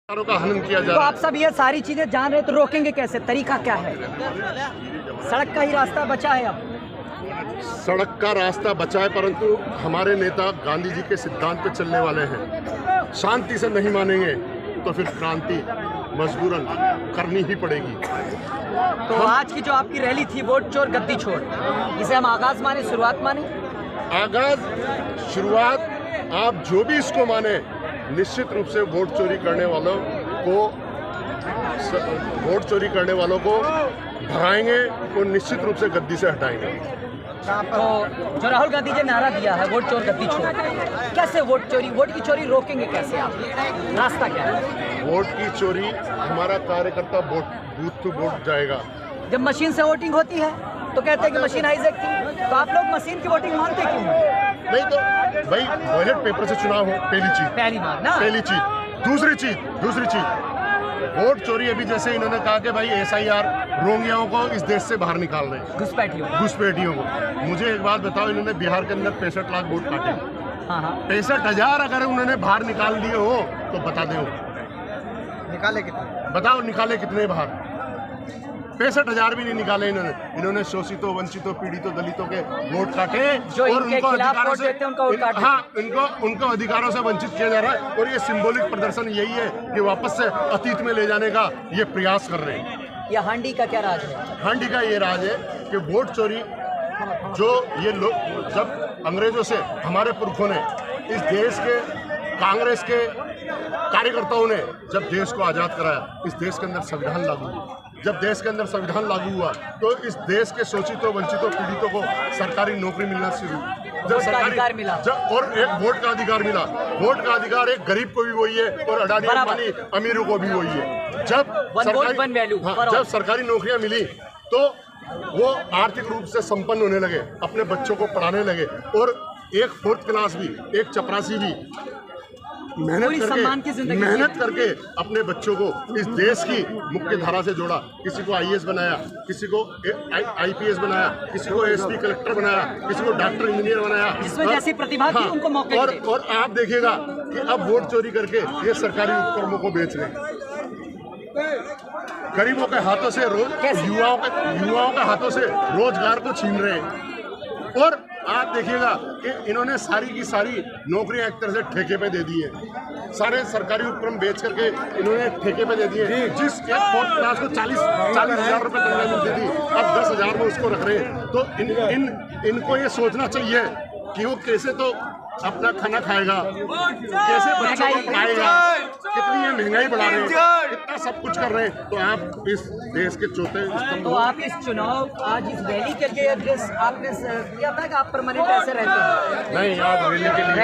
का हनन किया जा तो रहा आप सब ये सारी चीजें जान रहे तो रोकेंगे कैसे? तरीका क्या है? सड़क का ही रास्ता बचा है अब। सड़क का रास्ता बचा है, परंतु हमारे नेता गांधी जी के सिद्धांत पे चलने वाले हैं। शांति से नहीं मानेंगे तो फिर क्रांति मजबूरन करनी ही पड़ेगी। तो आज की जो आपकी रैली थी, वोट चोर गद्दी छोड़, इसे हम आगाज माने, शुरुआत माने? आगाज, शुरुआत, आप जो भी इसको माने, निश्चित रूप से वोट चोरी करने वालों को भगाएंगे और निश्चित रूप से गद्दी से हटाएंगे। तो जो राहुल गांधी जी ने नारा दिया है वोट चोर गद्दी छोड़, कैसे वोट की चोरी रोकेंगे कैसे आप? रास्ता क्या है? वोट की चोरी, हमारा कार्यकर्ता बूथ टू बूथ जाएगा। जब मशीन से वोटिंग होती है तो कहते हैं कि मशीन हाईजैक थी, तो आप लोग मशीन की वोटिंग मानते क्यों हैं? नहीं तो भाई, बैलेट पेपर से चुनाव हो, पहली बार ना। पहली चीज। दूसरी चीज वोट चोरी। अभी जैसे इन्होंने कहा कि भाई SIR रोंगियाओं को इस देश से बाहर निकाल रहे हैं, घुसपैठियों को। मुझे एक बात बताओ, इन्होंने बिहार के अंदर 65 लाख वोट काटे। 65,000 अगर उन्होंने बाहर निकाल दिए हो तो बता दो, निकाले कितने? बताओ निकाले कितने बाहर? 65,000 भी नहीं निकाले इन्होंने शोषितों, वंचितों, पीड़ितों, दलितों के वोट काटे और उनको अधिकारों से, उनको अधिकारों से वंचित किया जा रहा है। और ये सिंबॉलिक प्रदर्शन यही है कि वापस से अतीत में ले जाने का ये प्रयास कर रहे हैं। या हांडी का क्या राज है? हांडी का ये राज है कि वोट चोरी, जो ये लोग, जब अंग्रेजों से हमारे पुरखों ने, इस देश के कांग्रेस के कार्यकर्ताओं ने जब देश को आज़ाद कराया, इस देश के अंदर संविधान लागू हुआ। जब देश के अंदर संविधान लागू हुआ तो इस देश के शोषितों, वंचितों, पीड़ितों को सरकारी नौकरी मिलना शुरू, जब सरकारी मिला, और एक वोट का अधिकार मिला। वोट का अधिकार एक गरीब को भी वही है और अडानी अंबानी अमीरों को भी वही है। जब सरकारी नौकरियां मिली तो वो आर्थिक रूप से संपन्न होने लगे, अपने बच्चों को पढ़ाने लगे। और एक 4th क्लास भी, एक चपरासी भी मेहनत करके अपने बच्चों को इस देश की मुख्य धारा से जोड़ा। किसी को IAS बनाया, किसी को IPS बनाया, किसी को SP कलेक्टर बनाया, किसी को डॉक्टर, इंजीनियर बनाया। जिसमें जैसी प्रतिभा थी उनको मौके दिए। और आप देखिएगा कि अब वोट चोरी करके ये सरकारी उपक्रमों को बेच रहे हैं। गरीबों के हाथों से युवाओं के हाथों से रोजगार को छीन रहे हैं। और आप देखिएगा कि इन्होंने सारी की सारी नौकरियां एक तरह से ठेके पे दे दी है। सारे सरकारी उपक्रम बेच करके इन्होंने ठेके पे दे दिए। जिस एक 4th क्लास को 40,000 रुपये तनख्वाह मिलती थी, अब 10,000 में उसको रख रहे हैं। तो इनको ये सोचना चाहिए कि वो कैसे तो अपना खाना खाएगा, कैसे बच्चों को खाएगा, कितनी ये महंगाई बढ़ा रहे हैं, कितना सब कुछ कर रहे हैं। तो आप इस देश के चौथे स्तंभ। तो आप इस चुनाव, आज इस रैली के लिए एड्रेस आपने किया था कि आप परमानेंट ऐसे रहते हैं? नहीं, आज रैली के लिए